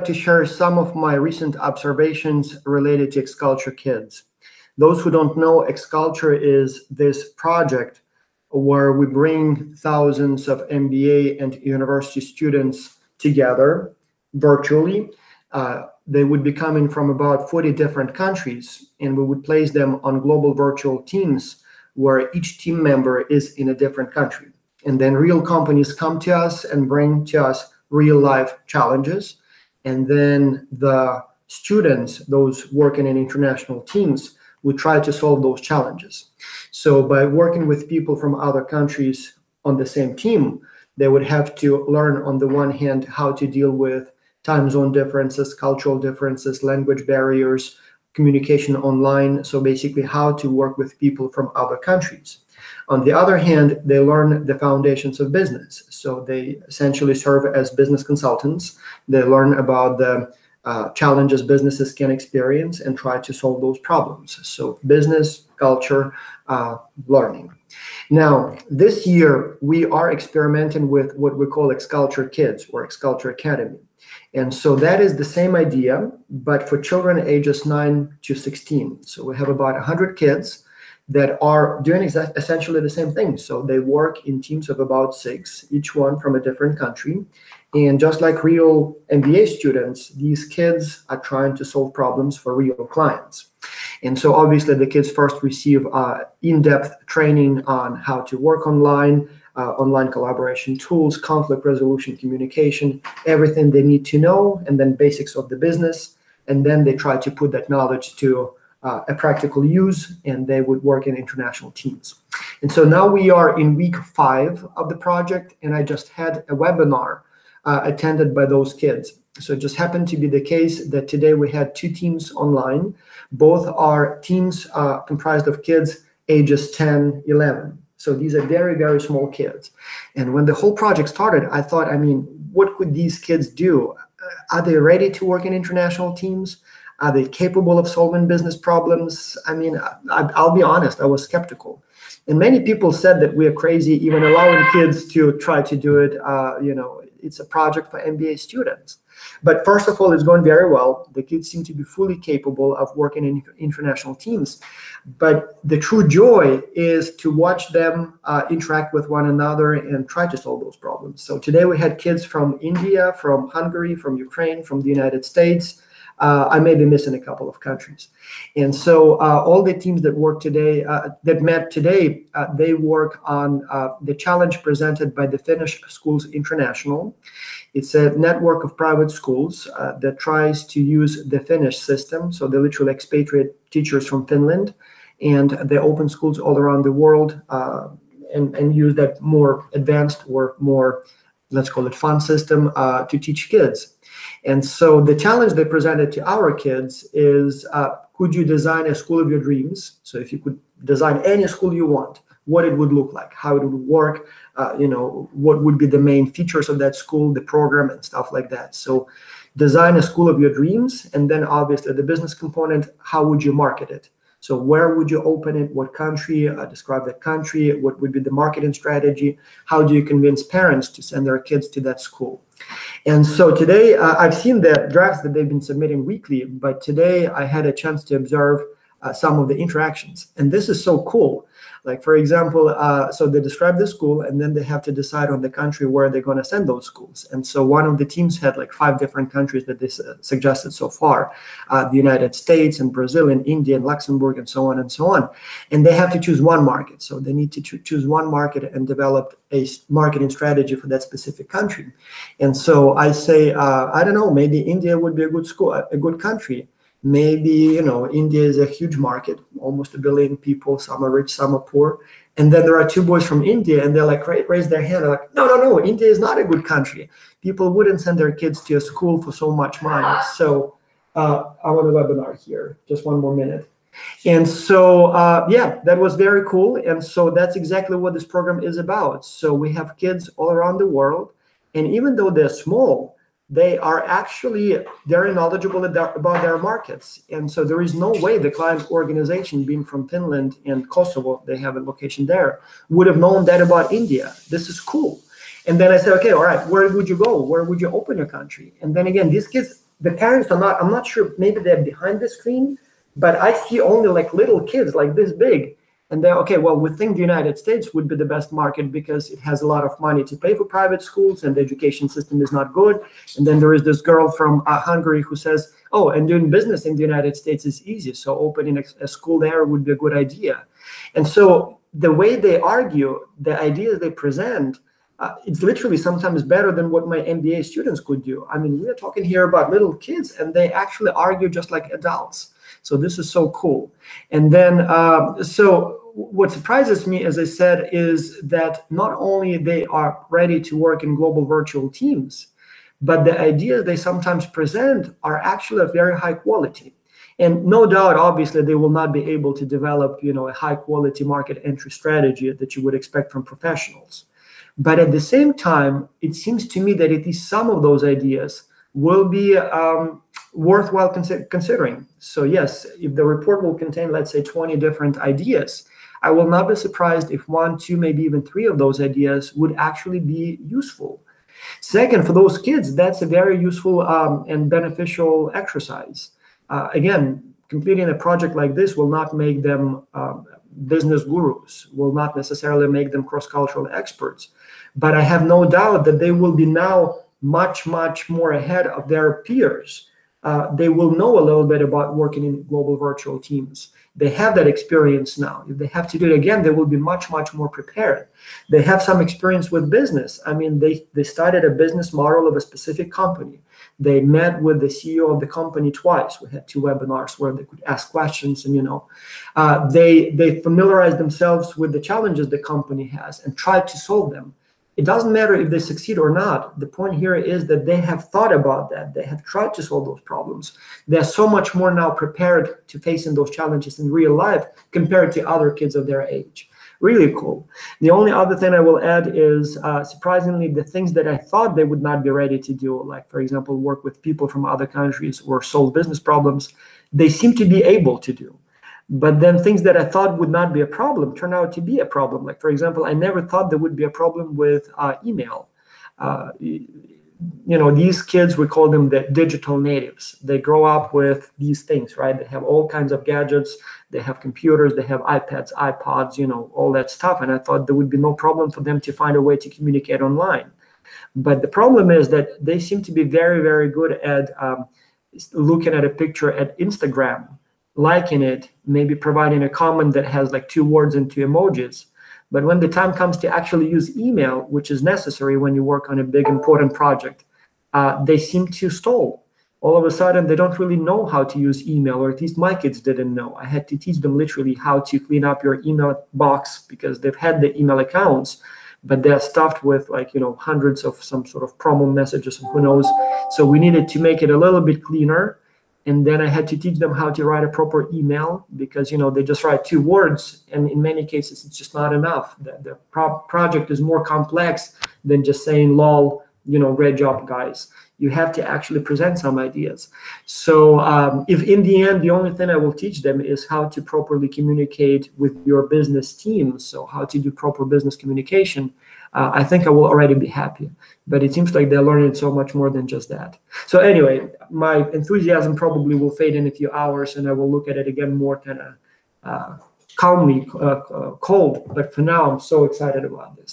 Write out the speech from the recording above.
to share some of my recent observations related to X-Culture Kids. Those who don't know, X-Culture is this project where we bring thousands of MBA and university students together virtually. They would be coming from about 40 different countries, and we would place them on global virtual teams where each team member is in a different country. And then real companies come to us and bring to us real life challenges. And then the students, those working in international teams, would try to solve those challenges. So by working with people from other countries on the same team, they would have to learn, on the one hand, how to deal with time zone differences, cultural differences, language barriers, communication online. So basically how to work with people from other countries. On the other hand, they learn the foundations of business. So they essentially serve as business consultants. They learn about the challenges businesses can experience and try to solve those problems. So business, culture, learning. Now, this year, we are experimenting with what we call X-Culture Kids or X-Culture Academy. And so that is the same idea, but for children ages 9 to 16. So we have about 100 kids that are doing essentially the same thing. So they work in teams of about 6, each one from a different country. And just like real MBA students, these kids are trying to solve problems for real clients. And so obviously the kids first receive in-depth training on how to work online, online collaboration tools, conflict resolution, communication, everything they need to know, and then basics of the business. And then they try to put that knowledge to a practical use, and they would work in international teams. And so now we are in week 5 of the project, and I just had a webinar attended by those kids. So it just happened to be the case that today we had 2 teams online. Both are teams comprised of kids ages 10, 11. So these are very, very small kids. And when the whole project started, I thought, I mean, what could these kids do? Are they ready to work in international teams? Are they capable of solving business problems? I mean, I'll be honest, I was skeptical. And many people said that we are crazy even allowing kids to try to do it. It's a project for MBA students. But first of all, it's going very well. The kids seem to be fully capable of working in international teams. But the true joy is to watch them interact with one another and try to solve those problems. So today we had kids from India, from Hungary, from Ukraine, from the United States. I may be missing a couple of countries. And so all the teams that work today, that met today, they work on the challenge presented by the Finnish Schools International. It's a network of private schools that tries to use the Finnish system. So they literally expatriate teachers from Finland, and they open schools all around the world and use that more advanced or more, let's call it, fun system to teach kids. And so the challenge they presented to our kids is, could you design a school of your dreams? So if you could design any school you want, what it would look like, how it would work, what would be the main features of that school, the program, and stuff like that. So design a school of your dreams, and then obviously the business component, how would you market it? So where would you open it? What country? Describe that country. What would be the marketing strategy? How do you convince parents to send their kids to that school? And so today, I've seen the drafts that they've been submitting weekly, but today I had a chance to observe some of the interactions. And this is so cool. Like, for example, so they describe the school, and then they have to decide on the country where they're going to send those schools. And so one of the teams had like 5 different countries that they suggested so far, the United States and Brazil and India and Luxembourg and so on and so on. And they have to choose one market. So they need to choose one market and develop a marketing strategy for that specific country. And so I say, I don't know, maybe India would be a good school, a good country. Maybe, India is a huge market, almost 1 billion people. Some are rich, some are poor. And then there are 2 boys from India, and they're like, raise their hand. They're like, no, India is not a good country. People wouldn't send their kids to a school for so much money. So I'm on a webinar here, just 1 more minute. And so, yeah, that was very cool. And so that's exactly what this program is about. So we have kids all around the world. And even though they're small, they are actually very knowledgeable about their markets. And so there is no way the client organization, being from Finland and Kosovo, they have a location there, would have known that about India. This is cool. And then I said, okay, all right, where would you go? Where would you open your country? And then again, these kids the parents are not, I'm not sure, maybe they're behind the screen, but I see only like little kids like this big. And they're, okay, well, we think the United States would be the best market because it has a lot of money to pay for private schools and the education system is not good. And then there is this girl from Hungary who says, oh, and doing business in the United States is easy, so opening a school there would be a good idea. And so the way they argue, the ideas they present, it's literally sometimes better than what my MBA students could do. I mean, we're talking here about little kids and they actually argue just like adults. So this is so cool. And then, so what surprises me, as I said, is that not only they are ready to work in global virtual teams, but the ideas they sometimes present are actually of very high quality. And no doubt, obviously, they will not be able to develop, a high quality market entry strategy that you would expect from professionals. But at the same time, it seems to me that at least some of those ideas will be worthwhile considering. So yes, if the report will contain, let's say, 20 different ideas, I will not be surprised if 1, 2, maybe even 3 of those ideas would actually be useful. Second, for those kids, that's a very useful and beneficial exercise. Again, completing a project like this will not make them business gurus, will not necessarily make them cross-cultural experts. But I have no doubt that they will be now much, much more ahead of their peers. They will know a little bit about working in global virtual teams. They have that experience now. If they have to do it again, they will be much, much more prepared. They have some experience with business. I mean, they started a business model of a specific company. They met with the CEO of the company twice. We had 2 webinars where they could ask questions, and they familiarized themselves with the challenges the company has and tried to solve them. It doesn't matter if they succeed or not. The point here is that they have thought about that. They have tried to solve those problems. They're so much more now prepared to facing those challenges in real life compared to other kids of their age. Really cool. The only other thing I will add is, surprisingly, the things that I thought they would not be ready to do, like, for example, work with people from other countries or solve business problems, they seem to be able to do. But then things that I thought would not be a problem turn out to be a problem. Like, for example, I never thought there would be a problem with email. These kids, we call them the digital natives. They grow up with these things, right? They have all kinds of gadgets. They have computers. They have iPads, iPods, all that stuff. And I thought there would be no problem for them to find a way to communicate online. But the problem is that they seem to be very, very good at looking at a picture at Instagram, liking it, maybe providing a comment that has like 2 words and 2 emojis. But when the time comes to actually use email, which is necessary when you work on a big, important project, they seem to stall. All of a sudden, they don't really know how to use email, or at least my kids didn't know. I had to teach them literally how to clean up your email box because they've had the email accounts, but they're stuffed with hundreds of some sort of promo messages and who knows. So we needed to make it a little bit cleaner. And then I had to teach them how to write a proper email because, they just write 2 words. And in many cases, it's just not enough. The project is more complex than just saying, lol, great job, guys. You have to actually present some ideas. So if in the end, the only thing I will teach them is how to properly communicate with your business team, so how to do proper business communication, I think I will already be happy. But it seems like they're learning so much more than just that. So anyway, my enthusiasm probably will fade in a few hours, and I will look at it again more kind of calmly, cold. But for now, I'm so excited about this.